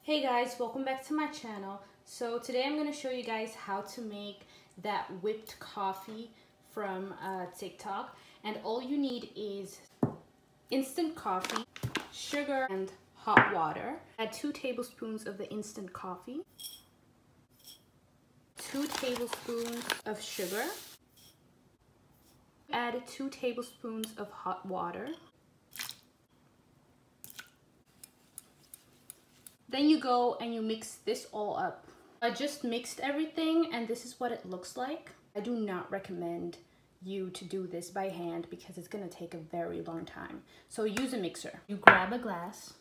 Hey guys, welcome back to my channel. So today I'm going to show you guys how to make that whipped coffee from TikTok. And all you need is instant coffee, sugar, and hot water. Add 2 tablespoons of the instant coffee, 2 tablespoons of sugar, add 2 tablespoons of hot water. Then you go and you mix this all up. I just mixed everything and this is what it looks like. I do not recommend you to do this by hand because it's gonna take a very long time. So use a mixer. You grab a glass,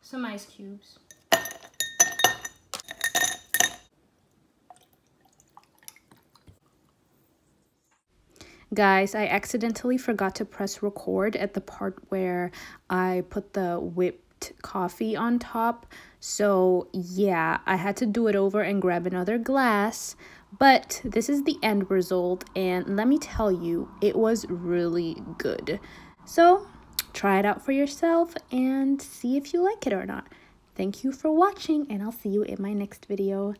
some ice cubes, Guys, I accidentally forgot to press record at the part where I put the whipped coffee on top. So yeah, I had to do it over and grab another glass. But this is the end result, and let me tell you, it was really good. So try it out for yourself and see if you like it or not. Thank you for watching, and I'll see you in my next video.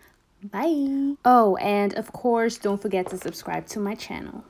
Bye! Oh, and of course, don't forget to subscribe to my channel.